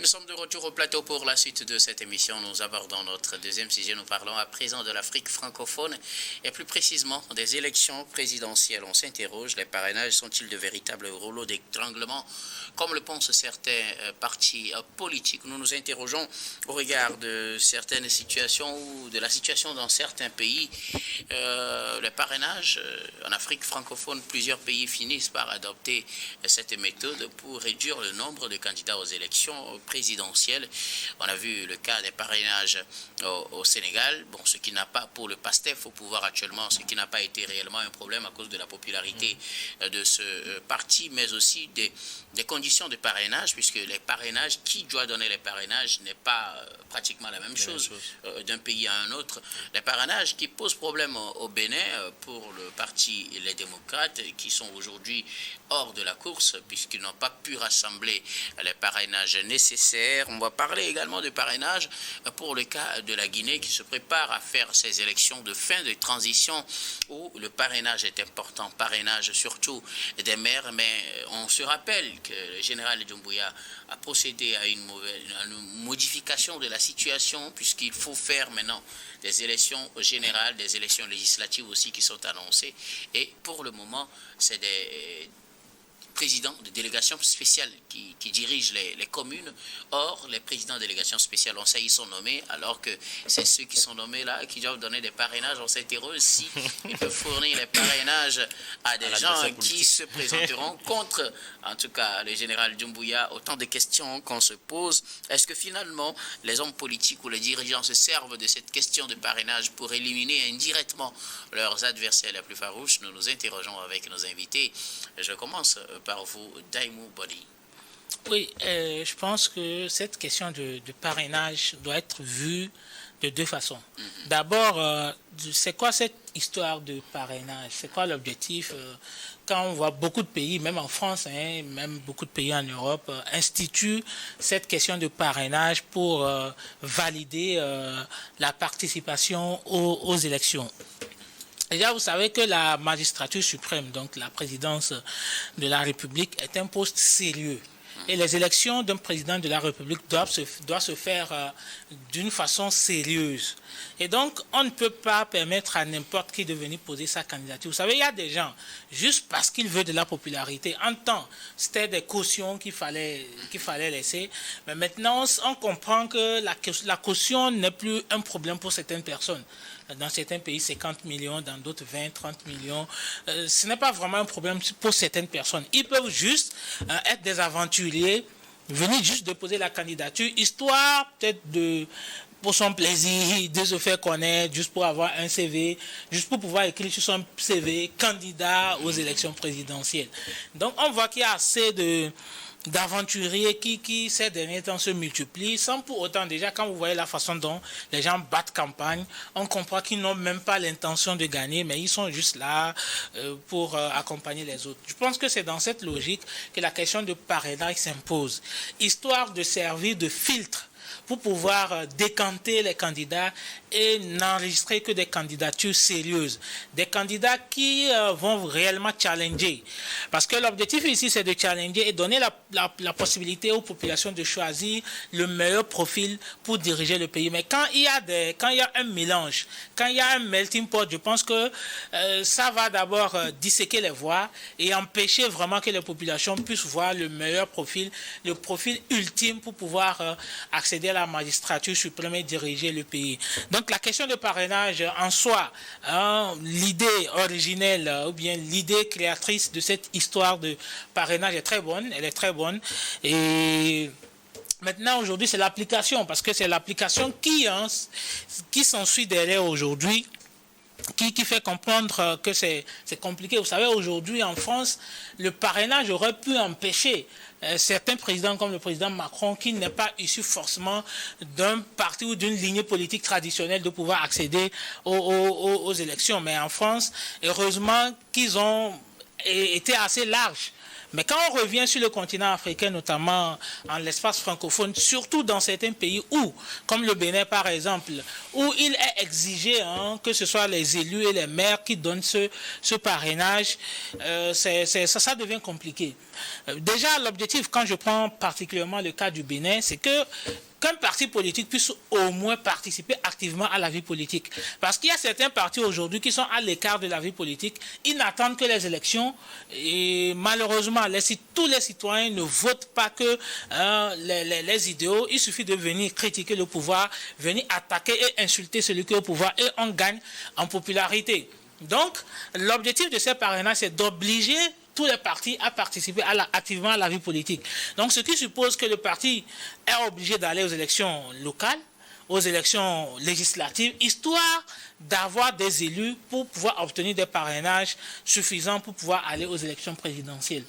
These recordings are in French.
Nous sommes de retour au plateau pour la suite de cette émission. Nous abordons notre deuxième sujet. Nous parlons à présent de l'Afrique francophone et plus précisément des élections présidentielles. On s'interroge, les parrainages sont-ils de véritables rouleaux d'étranglement comme le pensent certains partis politiques? Nous nous interrogeons au regard de certaines situations ou de la situation dans certains pays. Les parrainages en Afrique francophone, plusieurs pays finissent par adopter cette méthode pour réduire le nombre de candidats aux élections présidentielles. On a vu le cas des parrainages au Sénégal, bon, ce qui n'a pas, pour le PASTEF au pouvoir actuellement, ce qui n'a pas été réellement un problème à cause de la popularité de ce parti, mais aussi des conditions de parrainage, puisque les parrainages, qui doit donner les parrainages n'est pas pratiquement la même chose d'un pays à un autre. Les parrainages qui posent problème au Bénin pour le parti et les démocrates, qui sont aujourd'hui hors de la course, puisqu'ils n'ont pas pu rassembler les parrainages nécessaires. On va parler également de parrainage pour le cas de la Guinée, qui se prépare à faire ses élections de fin de transition, où le parrainage est important, parrainage surtout des maires, mais on se rappelle que le général Doumbouya a procédé à une modification de la situation, puisqu'il faut faire maintenant des élections générales, des élections législatives aussi qui sont annoncées, et pour le moment, c'est des présidents de délégations spéciales qui dirigent les communes. Or, les présidents de délégations spéciales, on sait, ils sont nommés, alors que c'est ceux qui sont nommés là, qui doivent donner des parrainages. On s'interroge si ils peuvent fournir les parrainages à des gens qui se présenteront contre, en tout cas, le général Doumbouya. Autant de questions qu'on se pose. Est-ce que finalement, les hommes politiques ou les dirigeants se servent de cette question de parrainage pour éliminer indirectement leurs adversaires les plus farouches? Nous nous interrogeons avec nos invités. Je commence par vous, Daimou Body. Oui, je pense que cette question de parrainage doit être vue de deux façons. D'abord, c'est quoi cette histoire de parrainage? C'est quoi l'objectif? Quand on voit beaucoup de pays, même en France, même beaucoup de pays en Europe, instituent cette question de parrainage pour valider la participation aux élections. Déjà, vous savez que la magistrature suprême, donc la présidence de la République, est un poste sérieux. Et les élections d'un président de la République doivent se faire d'une façon sérieuse. Et donc, on ne peut pas permettre à n'importe qui de venir poser sa candidature. Vous savez, il y a des gens, juste parce qu'ils veulent de la popularité, en temps, c'était des cautions qu'il fallait laisser. Mais maintenant, on comprend que la caution n'est plus un problème pour certaines personnes. Dans certains pays, 50 millions, dans d'autres 20, 30 millions. Ce n'est pas vraiment un problème pour certaines personnes. Ils peuvent juste être des aventuriers, venir juste déposer la candidature, histoire peut-être pour son plaisir, de se faire connaître, juste pour avoir un CV, juste pour pouvoir écrire sur son CV, candidat aux élections présidentielles. Donc on voit qu'il y a assez d'aventuriers qui ces derniers temps se multiplient, sans pour autant, déjà quand vous voyez la façon dont les gens battent campagne, on comprend qu'ils n'ont même pas l'intention de gagner, mais ils sont juste là pour accompagner les autres. Je pense que c'est dans cette logique que la question de parrainage s'impose, histoire de servir de filtre pour pouvoir décanter les candidats et n'enregistrer que des candidatures sérieuses, des candidats qui vont réellement challenger. Parce que l'objectif ici, c'est de challenger et donner la possibilité aux populations de choisir le meilleur profil pour diriger le pays. Mais quand il y a un mélange, quand il y a un melting pot, je pense que ça va d'abord disséquer les voix et empêcher vraiment que les populations puissent voir le meilleur profil, le profil ultime pour pouvoir accéder à la magistrature suprême et diriger le pays. Donc la question de parrainage en soi, l'idée originelle ou bien l'idée créatrice de cette histoire de parrainage est très bonne, elle est très bonne. Et maintenant aujourd'hui c'est l'application, parce que c'est l'application qui s'ensuit derrière aujourd'hui, qui fait comprendre que c'est compliqué. Vous savez, aujourd'hui en France, le parrainage aurait pu empêcher certains présidents comme le président Macron, qui n'est pas issu forcément d'un parti ou d'une lignée politique traditionnelle, de pouvoir accéder aux élections. Mais en France, heureusement qu'ils ont été assez larges Mais quand on revient sur le continent africain, notamment en l'espace francophone, surtout dans certains pays où, comme le Bénin par exemple, où il est exigé que ce soit les élus et les maires qui donnent ce parrainage, ça devient compliqué. Déjà, l'objectif, quand je prends particulièrement le cas du Bénin, c'est qu'un parti politique puisse au moins participer activement à la vie politique. Parce qu'il y a certains partis aujourd'hui qui sont à l'écart de la vie politique. Ils n'attendent que les élections. Et malheureusement, tous les citoyens ne votent pas que les idéaux. Il suffit de venir critiquer le pouvoir, venir attaquer et insulter celui qui est au pouvoir et on gagne en popularité. Donc, l'objectif de ces parrainages, c'est d'obliger tous les partis à participer activement à la vie politique. Donc, ce qui suppose que le parti est obligé d'aller aux élections locales, aux élections législatives, histoire d'avoir des élus pour pouvoir obtenir des parrainages suffisants pour pouvoir aller aux élections présidentielles.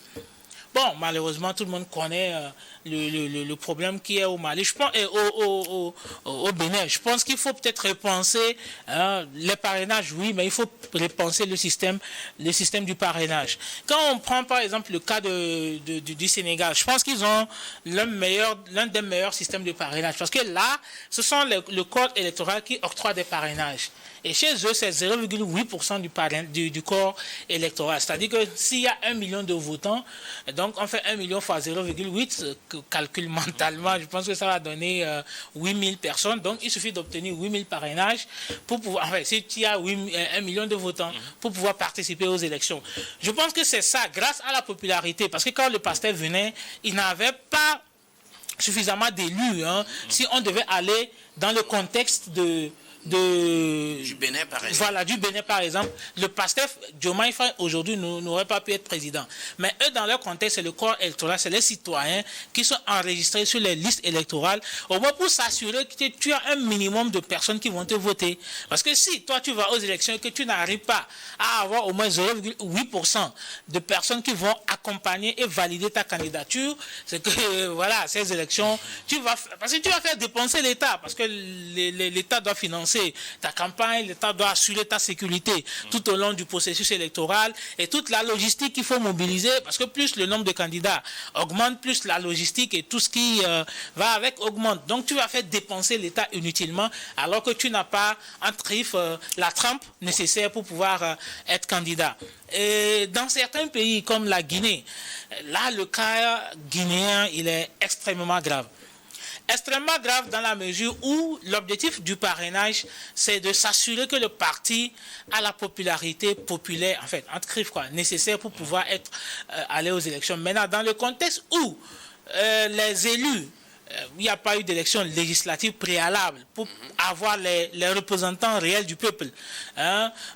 Bon, malheureusement, tout le monde connaît le problème qui est au Mali, je pense, et au Bénin. Je pense qu'il faut peut-être repenser les parrainages, oui, mais il faut repenser le système du parrainage. Quand on prend par exemple le cas du Sénégal, je pense qu'ils ont l'un des meilleurs systèmes de parrainage. Parce que là, ce sont le corps électoral qui octroie des parrainages. Et chez eux, c'est 0,8% du corps électoral. C'est-à-dire que s'il y a 1 million de votants, donc on fait 1 million fois 0,8, calcul mentalement, je pense que ça va donner 8 000 personnes. Donc il suffit d'obtenir 8 000 parrainages pour pouvoir, enfin, si tu as 1 million de votants, pour pouvoir participer aux élections. Je pense que c'est ça, grâce à la popularité. Parce que quand le pasteur venait, il n'avait pas suffisamment d'élus. Si on devait aller dans le contexte du Bénin, par exemple. Voilà, du Bénin, par exemple. Le pasteur Diomaye Faye, aujourd'hui, n'aurait pas pu être président. Mais eux, dans leur contexte, c'est le corps électoral, c'est les citoyens qui sont enregistrés sur les listes électorales, au moins pour s'assurer que tu as un minimum de personnes qui vont te voter. Parce que si toi, tu vas aux élections et que tu n'arrives pas à avoir au moins 0,8% de personnes qui vont accompagner et valider ta candidature, c'est que, voilà, ces élections, parce que tu vas faire dépenser l'État, parce que l'État doit financer ta campagne, l'État doit assurer ta sécurité tout au long du processus électoral et toute la logistique qu'il faut mobiliser, parce que plus le nombre de candidats augmente, plus la logistique et tout ce qui va avec augmente. Donc tu vas faire dépenser l'État inutilement alors que tu n'as pas la trempe nécessaire pour pouvoir être candidat. Et dans certains pays comme la Guinée, là le cas guinéen il est extrêmement grave. Extrêmement grave dans la mesure où l'objectif du parrainage, c'est de s'assurer que le parti a la popularité populaire, en fait, nécessaire pour pouvoir aller aux élections. Maintenant, dans le contexte où les élus, il n'y a pas eu d'élection législative préalable pour avoir les représentants réels du peuple,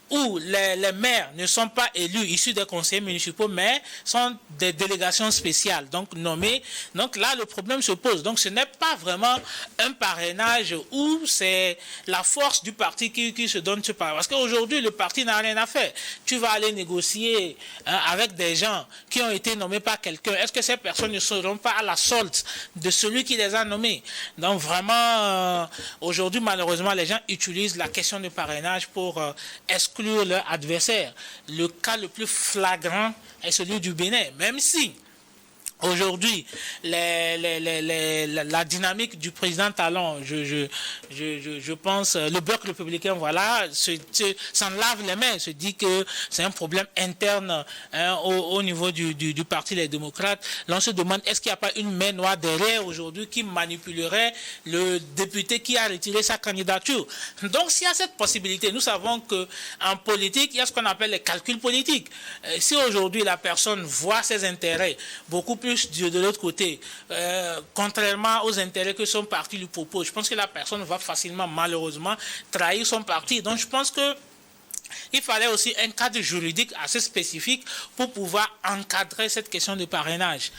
où les maires ne sont pas élus issus des conseils municipaux, mais sont des délégations spéciales, donc nommées. Donc là, le problème se pose. Donc ce n'est pas vraiment un parrainage où c'est la force du parti qui se donne ce parrainage. Parce qu'aujourd'hui, le parti n'a rien à faire. Tu vas aller négocier avec des gens qui ont été nommés par quelqu'un. Est-ce que ces personnes ne seront pas à la solde de celui qui les a nommés? Donc vraiment, aujourd'hui, malheureusement, les gens utilisent la question du parrainage pour exclure leur adversaire. Le cas le plus flagrant est celui du Bénin, même si aujourd'hui, la dynamique du président Talon, je pense, le bloc républicain, voilà, s'en lave les mains, se dit que c'est un problème interne au niveau du Parti des démocrates. L'on se demande, est-ce qu'il n'y a pas une main noire derrière aujourd'hui qui manipulerait le député qui a retiré sa candidature? Donc, s'il y a cette possibilité, nous savons qu'en politique, il y a ce qu'on appelle les calculs politiques. Si aujourd'hui la personne voit ses intérêts beaucoup plus de l'autre côté, contrairement aux intérêts que son parti lui propose, je pense que la personne va facilement, malheureusement, trahir son parti. Donc je pense que il fallait aussi un cadre juridique assez spécifique pour pouvoir encadrer cette question de parrainage.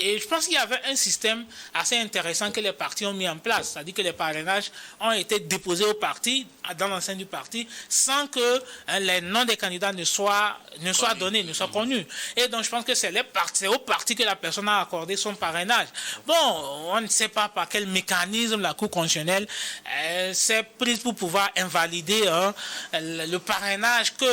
Et je pense qu'il y avait un système assez intéressant que les partis ont mis en place. C'est-à-dire que les parrainages ont été déposés au parti, dans l'enceinte du parti, sans que les noms des candidats ne soient donnés, ne soient connus. Et donc je pense que c'est au parti que la personne a accordé son parrainage. Bon, on ne sait pas par quel mécanisme la Cour constitutionnelle s'est prise pour pouvoir invalider le parrainage que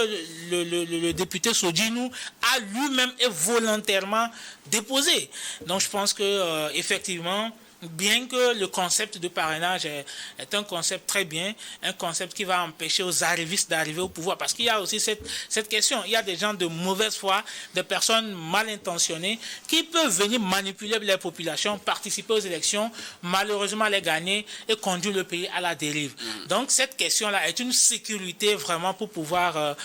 le député Sodinou a lui-même et volontairement déposer. Donc je pense que effectivement, bien que le concept de parrainage est un concept très bien, un concept qui va empêcher aux arrivistes d'arriver au pouvoir, parce qu'il y a aussi cette question, il y a des gens de mauvaise foi, des personnes mal intentionnées, qui peuvent venir manipuler les populations, participer aux élections, malheureusement les gagner et conduire le pays à la dérive. Donc cette question-là est une sécurité vraiment pour pouvoir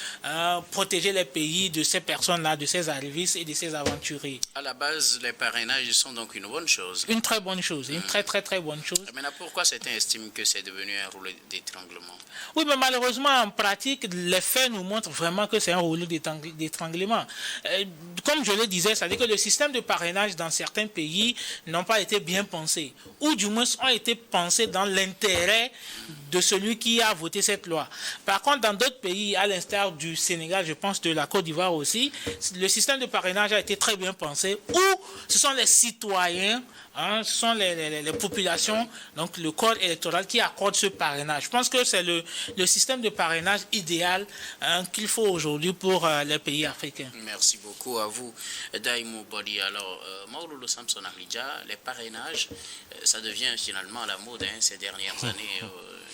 protéger les pays de ces personnes-là, de ces arrivistes et de ces aventuriers. À la base, les parrainages sont donc une bonne chose. Une très bonne chose. Une très très très bonne chose. Maintenant, pourquoi certains estiment que c'est devenu un rouleau d'étranglement? Oui, mais malheureusement, en pratique, les faits nous montrent vraiment que c'est un rouleau d'étranglement. Comme je le disais, c'est-à-dire que le système de parrainage dans certains pays n'ont pas été bien pensés, ou du moins ont été pensés dans l'intérêt de celui qui a voté cette loi. Par contre, dans d'autres pays, à l'instar du Sénégal, je pense de la Côte d'Ivoire aussi, le système de parrainage a été très bien pensé, où ce sont les citoyens, ce sont les populations, donc le code électoral qui accorde ce parrainage. Je pense que c'est le système de parrainage idéal qu'il faut aujourd'hui pour les pays africains. Merci beaucoup à vous, Daïmou Bodi. Alors, Maouloulou Samson Amidja, les parrainages, ça devient finalement la mode ces dernières années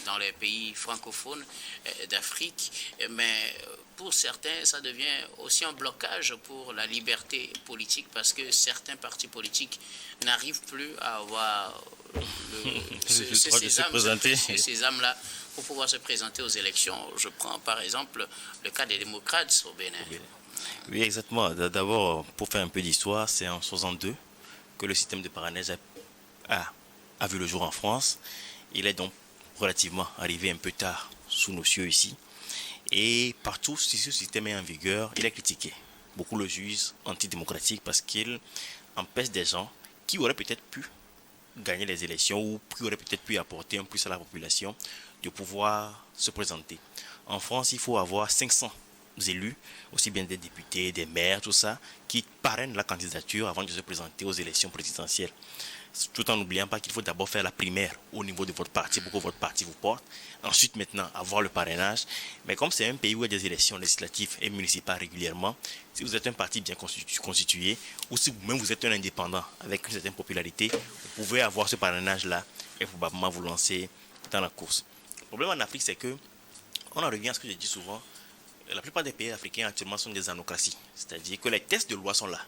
dans les pays francophones d'Afrique, mais pour certains, ça devient aussi un blocage pour la liberté politique parce que certains partis politiques n'arrivent plus à avoir ces âmes-là pour pouvoir se présenter aux élections. Je prends par exemple le cas des démocrates au Bénin. Oui, exactement. D'abord, pour faire un peu d'histoire, c'est en 62 que le système de parrainage a vu le jour en France. Il est donc relativement arrivé un peu tard sous nos cieux ici. Et partout, si ce système est en vigueur, il est critiqué. Beaucoup le jugent antidémocratique parce qu'il empêche des gens qui auraient peut-être pu gagner les élections ou qui auraient peut-être pu apporter un plus à la population de pouvoir se présenter. En France, il faut avoir 500 élus, aussi bien des députés, des maires, tout ça, qui parrainent la candidature avant de se présenter aux élections présidentielles. Tout en n'oubliant pas qu'il faut d'abord faire la primaire au niveau de votre parti pour que votre parti vous porte. Ensuite, maintenant, avoir le parrainage. Mais comme c'est un pays où il y a des élections législatives et municipales régulièrement, si vous êtes un parti bien constitué ou si vous-même vous êtes un indépendant avec une certaine popularité, vous pouvez avoir ce parrainage-là et probablement vous lancer dans la course. Le problème en Afrique, c'est que, on en revient à ce que je dis souvent, la plupart des pays africains actuellement sont des anocraties. C'est-à-dire que les textes de loi sont là.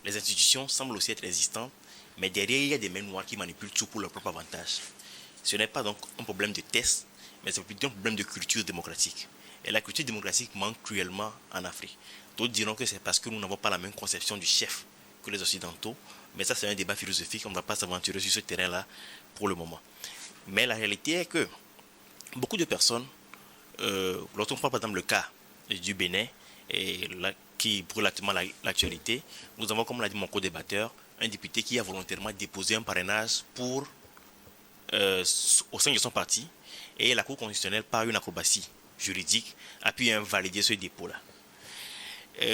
Les institutions semblent aussi être résistantes. Mais derrière, il y a des mains noires qui manipulent tout pour leur propre avantage. Ce n'est pas donc un problème de test, mais c'est plutôt un problème de culture démocratique. Et la culture démocratique manque cruellement en Afrique. D'autres diront que c'est parce que nous n'avons pas la même conception du chef que les Occidentaux. Mais ça, c'est un débat philosophique. On ne va pas s'aventurer sur ce terrain-là pour le moment. Mais la réalité est que beaucoup de personnes, lorsqu'on prend par exemple le cas du Bénin, qui brûle actuellement l'actualité, nous avons, comme l'a dit mon co-débatteur, un député qui a volontairement déposé un parrainage au sein de son parti, et la Cour constitutionnelle, par une acrobatie juridique, a pu invalider ce dépôt-là.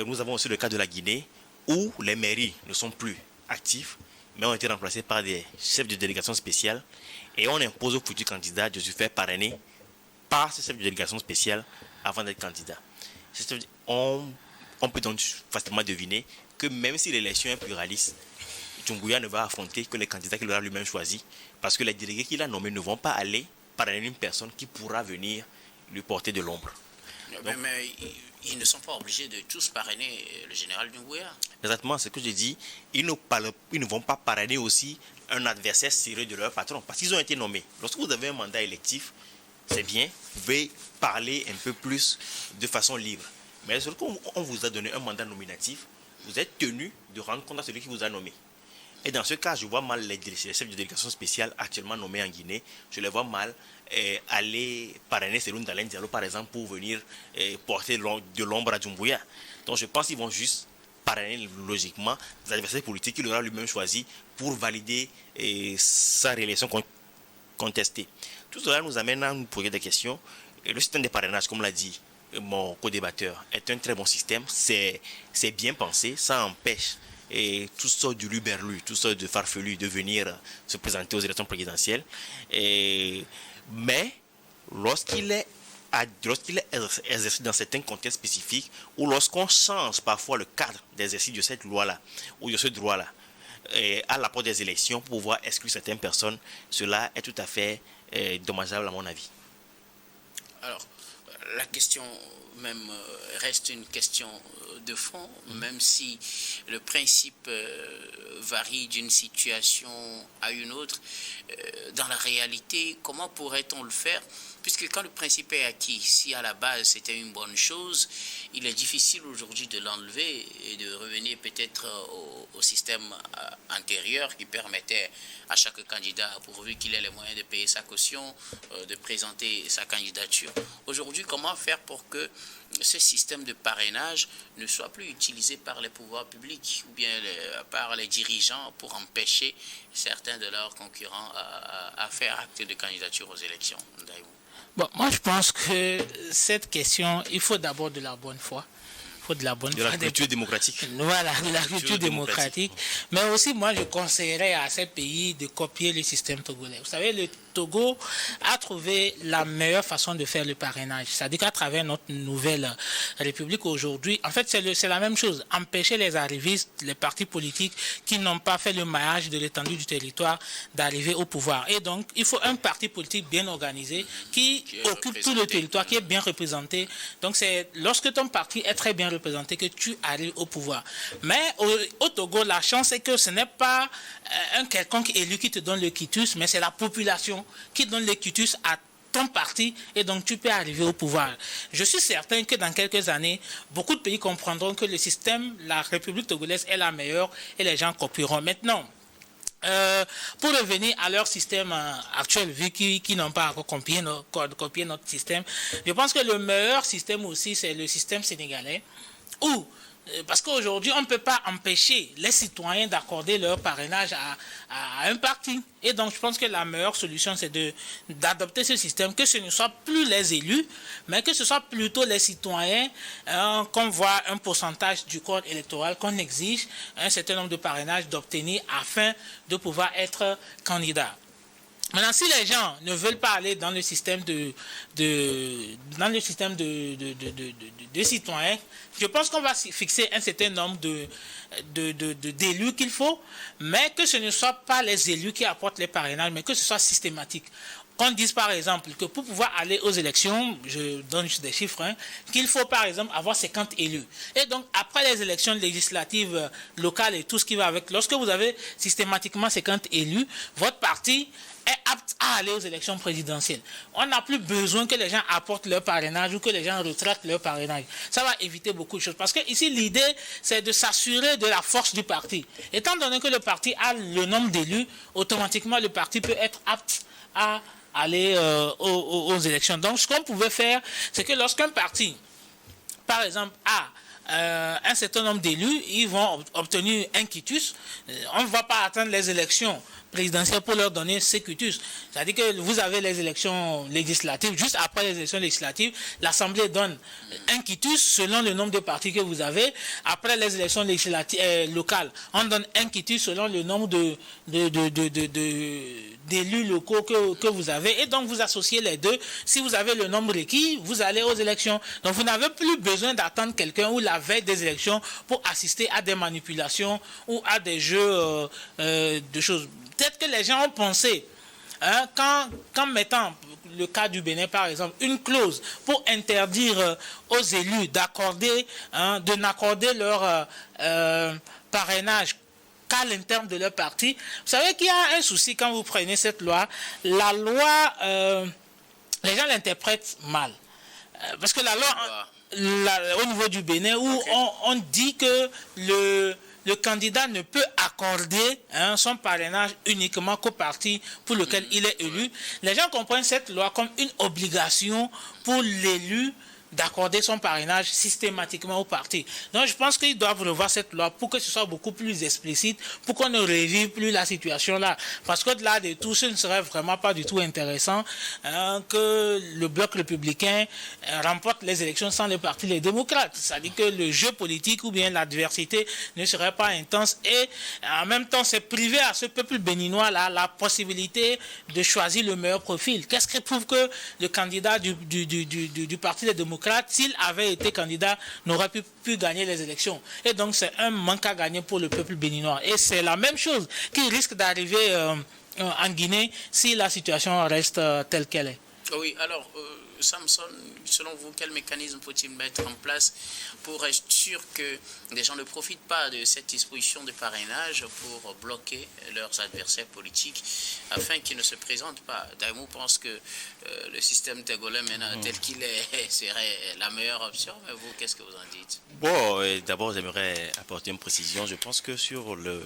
Nous avons aussi le cas de la Guinée, où les mairies ne sont plus actives, mais ont été remplacées par des chefs de délégation spéciale, et on impose aux futurs candidats de se faire parrainer par ces chefs de délégation spéciale avant d'être candidat. On peut donc facilement deviner que même si l'élection est pluraliste, Doumbouya ne va affronter que les candidats qu'il aura lui-même choisis, parce que les délégués qu'il a nommés ne vont pas aller parrainer une personne qui pourra venir lui porter de l'ombre. Mais ils ne sont pas obligés de tous parrainer le général Doumbouya. Exactement, c'est ce que je dis. Ils ne vont pas parrainer aussi un adversaire sérieux de leur patron, parce qu'ils ont été nommés. Lorsque vous avez un mandat électif, c'est bien, vous pouvez parler un peu plus de façon libre. Mais lorsqu'on vous a donné un mandat nominatif, vous êtes tenu de rendre compte à celui qui vous a nommé. Et dans ce cas, je vois mal les chefs de délégation spéciale actuellement nommés en Guinée. Je les vois mal aller parrainer Seloun Dalein Diallo, par exemple, pour venir porter de l'ombre à Doumbouya. Donc je pense qu'ils vont juste parrainer logiquement des adversaires politiques qu'il aura lui-même choisi pour valider sa réélection contestée. Tout cela nous amène à nous poser des questions. Et le système de parrainage, comme l'a dit mon co-débatteur, est un très bon système. C'est bien pensé, ça empêche et tout sortes de luberlus, tout sortes de farfelus de venir se présenter aux élections présidentielles. Mais lorsqu'il est lorsqu'il est exercé dans certains contextes spécifiques, ou lorsqu'on change parfois le cadre d'exercice de cette loi-là, ou de ce droit-là, à l'apport des élections pour pouvoir exclure certaines personnes, cela est tout à fait dommageable à mon avis. Alors, la question même reste une question de fond, même si le principe varie d'une situation à une autre. Dans la réalité, comment pourrait-on le faire? Puisque quand le principe est acquis, si à la base c'était une bonne chose, il est difficile aujourd'hui de l'enlever et de revenir peut-être au système antérieur qui permettait à chaque candidat, pourvu qu'il ait les moyens de payer sa caution, de présenter sa candidature. Aujourd'hui, comment faire pour que ce système de parrainage ne soit plus utilisé par les pouvoirs publics ou bien par les dirigeants pour empêcher certains de leurs concurrents à faire acte de candidature aux élections? Bon, moi je pense que cette question, il faut d'abord de la bonne foi. De la culture démocratique. Voilà, de la culture démocratique. Mais aussi, moi, je conseillerais à ces pays de copier le système togolais. Vous savez, le Togo a trouvé la meilleure façon de faire le parrainage. C'est-à-dire qu'à travers notre nouvelle République aujourd'hui, en fait, c'est la même chose. Empêcher les arrivistes, les partis politiques qui n'ont pas fait le maillage de l'étendue du territoire d'arriver au pouvoir. Et donc, il faut un parti politique bien organisé qui occupe tout le territoire, qui est bien représenté. Donc, c'est lorsque ton parti est très bien représenté que tu arrives au pouvoir. Mais au Togo, la chance est que ce n'est pas un quelconque élu qui te donne le quitus, mais c'est la population qui donne le quitus à ton parti et donc tu peux arriver au pouvoir. Je suis certain que dans quelques années, beaucoup de pays comprendront que le système, la République togolaise est la meilleure et les gens copieront. Maintenant, pour revenir à leur système actuel, vu qu'ils n'ont pas encore copié notre système, je pense que le meilleur système aussi, c'est le système sénégalais, où parce qu'aujourd'hui, on ne peut pas empêcher les citoyens d'accorder leur parrainage à un parti. Et donc, je pense que la meilleure solution, c'est d'adopter ce système, que ce ne soit plus les élus, mais que ce soit plutôt les citoyens, qu'on voit un pourcentage du code électoral, qu'on exige un certain nombre de parrainages d'obtenir afin de pouvoir être candidat. Maintenant, si les gens ne veulent pas aller dans le système de citoyens, je pense qu'on va fixer un certain nombre d'élus qu'il faut, mais que ce ne soit pas les élus qui apportent les parrainages, mais que ce soit systématique. Qu'on dise par exemple que pour pouvoir aller aux élections, je donne juste des chiffres, qu'il faut par exemple avoir 50 élus. Et donc après les élections législatives locales et tout ce qui va avec, lorsque vous avez systématiquement 50 élus, votre parti est apte à aller aux élections présidentielles. On n'a plus besoin que les gens apportent leur parrainage ou que les gens retraitent leur parrainage. Ça va éviter beaucoup de choses. Parce que ici, l'idée, c'est de s'assurer de la force du parti. Étant donné que le parti a le nombre d'élus, automatiquement, le parti peut être apte à aller aux élections. Donc, ce qu'on pouvait faire, c'est que lorsqu'un parti, par exemple, a un certain nombre d'élus, ils vont obtenir un quitus. On ne va pas attendre les élections présidentielles pour leur donner ce quitus. C'est-à-dire que vous avez les élections législatives. Juste après les élections législatives, l'Assemblée donne un quitus selon le nombre de partis que vous avez. Après les élections législatives locales, on donne un quitus selon le nombre d'élus locaux que vous avez. Et donc, vous associez les deux. Si vous avez le nombre requis, vous allez aux élections. Donc, vous n'avez plus besoin d'attendre quelqu'un ou la veille des élections pour assister à des manipulations ou à des jeux de choses. Peut-être que les gens ont pensé, quand mettant le cas du Bénin par exemple, une clause pour interdire aux élus d'accorder, de n'accorder leur parrainage qu'à l'interne de leur parti. Vous savez qu'il y a un souci quand vous prenez cette loi. La loi, les gens l'interprètent mal. Parce que la loi, au niveau du Bénin, où on dit que le candidat ne peut accorder son parrainage uniquement qu'au parti pour lequel il est élu. Les gens comprennent cette loi comme une obligation pour l'élu d'accorder son parrainage systématiquement au parti. Donc je pense qu'ils doivent revoir cette loi pour que ce soit beaucoup plus explicite, pour qu'on ne revive plus la situation là. Parce qu'au-delà de tout, ce ne serait vraiment pas du tout intéressant que le bloc républicain remporte les élections sans les partis les démocrates. C'est-à-dire que le jeu politique ou bien l'adversité ne serait pas intense et en même temps c'est privé à ce peuple béninois là la possibilité de choisir le meilleur profil. Qu'est-ce qui prouve que le candidat du parti des démocrates, s'il avait été candidat, n'aurait pu gagner les élections. Et donc, c'est un manque à gagner pour le peuple béninois. Et c'est la même chose qui risque d'arriver en Guinée si la situation reste telle qu'elle est. Oui, alors, Samson, selon vous, quel mécanisme faut-il mettre en place pour être sûr que les gens ne profitent pas de cette disposition de parrainage pour bloquer leurs adversaires politiques afin qu'ils ne se présentent pas? Daimou pense que le système togolais maintenant tel qu'il est serait la meilleure option, mais vous, qu'est-ce que vous en dites? Bon, d'abord, j'aimerais apporter une précision. Je pense que sur le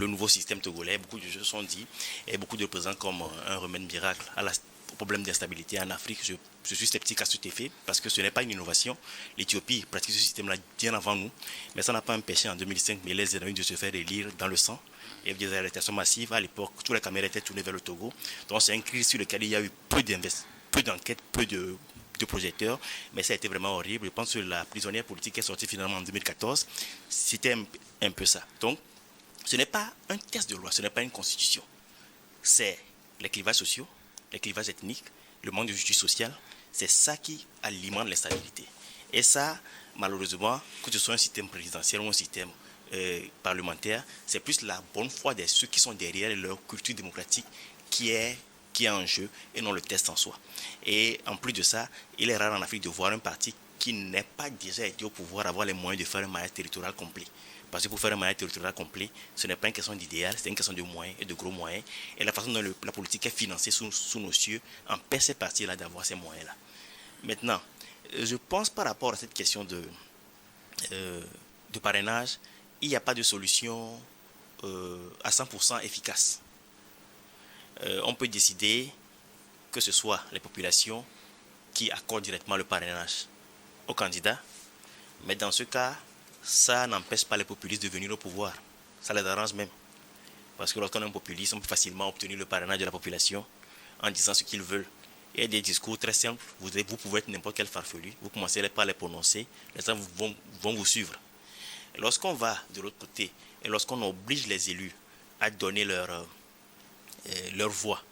nouveau système togolais, beaucoup de choses sont dit et beaucoup de présents comme un remède miracle au problème d'instabilité en Afrique. Je suis sceptique à cet effet parce que ce n'est pas une innovation. L'Éthiopie pratique ce système-là bien avant nous, mais ça n'a pas empêché en 2005 mais les ennemis de se faire élire dans le sang. Il y avait des arrestations massives. À l'époque, toutes les caméras étaient tournées vers le Togo. Donc c'est une crise sur laquelle il y a eu peu d'enquêtes, peu de projecteurs, mais ça a été vraiment horrible. Je pense que la prisonnière politique est sortie finalement en 2014. C'était un peu ça. Donc, ce n'est pas un test de loi, ce n'est pas une constitution. C'est les clivages sociaux, les clivages ethniques, le manque de justice sociale, c'est ça qui alimente l'instabilité. Et ça, malheureusement, que ce soit un système présidentiel ou un système parlementaire, c'est plus la bonne foi de ceux qui sont derrière leur culture démocratique qui est en jeu et non le test en soi. Et en plus de ça, il est rare en Afrique de voir un parti qui n'est pas déjà été au pouvoir avoir les moyens de faire un maillage territorial complet. Parce que pour faire un maillage territorial complet, ce n'est pas une question d'idéal, c'est une question de moyens et de gros moyens. Et la façon dont la politique est financée sous nos cieux empêche ces partis-là d'avoir ces moyens-là. Maintenant, je pense par rapport à cette question de parrainage, il n'y a pas de solution à 100% efficace. On peut décider que ce soit les populations qui accordent directement le parrainage aux candidats, mais dans ce cas, ça n'empêche pas les populistes de venir au pouvoir. Ça les arrange même. Parce que lorsqu'on est un populiste, on peut facilement obtenir le parrainage de la population en disant ce qu'ils veulent. Il y a des discours très simples. Vous pouvez être n'importe quel farfelu. Vous commencez par les prononcer. Les gens vont vous suivre. Et lorsqu'on va de l'autre côté et lorsqu'on oblige les élus à donner leur voix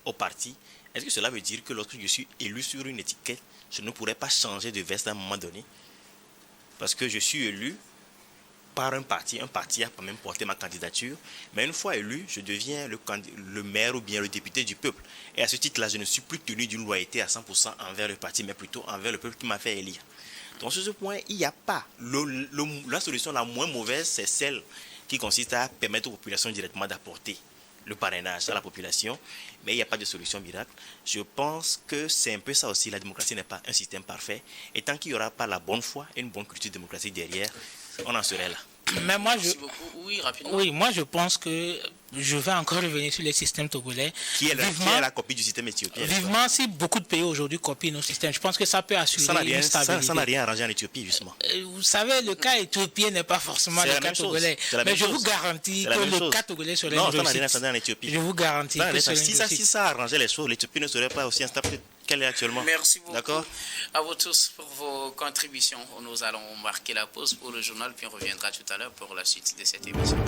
au parti, est-ce que cela veut dire que lorsque je suis élu sur une étiquette, je ne pourrais pas changer de veste à un moment donné? Parce que je suis élu par un parti a quand même porté ma candidature, mais une fois élu, je deviens le maire ou bien le député du peuple. Et à ce titre-là, je ne suis plus tenu d'une loyauté à 100% envers le parti, mais plutôt envers le peuple qui m'a fait élire. Donc sur ce point, il n'y a pas. La solution la moins mauvaise, c'est celle qui consiste à permettre aux populations directement d'apporter le parrainage à la population, mais il n'y a pas de solution miracle. Je pense que c'est un peu ça aussi, la démocratie n'est pas un système parfait, et tant qu'il n'y aura pas la bonne foi et une bonne culture démocratique derrière, on en serait là. Mais moi, rapidement. Oui, moi je pense que je vais encore revenir sur les systèmes togolais. Qui est la copie du système éthiopien. Vivement, si beaucoup de pays aujourd'hui copient nos systèmes, je pense que ça peut assurer une stabilité. Ça n'a rien arrangé en Éthiopie, justement. Vous savez, le cas éthiopien n'est pas forcément le cas togolais. Mais je vous garantis que le cas togolais serait une réussite. Non, ça n'a rien arrangé en Éthiopie. Je vous garantis que c'est une réussite. Si ça arrangeait les choses, l'Éthiopie ne serait pas aussi instable qu'elle est actuellement. Merci beaucoup. D'accord. À vous tous pour vos contributions. Nous allons marquer la pause pour le journal, puis on reviendra tout à l'heure pour la suite de cette émission.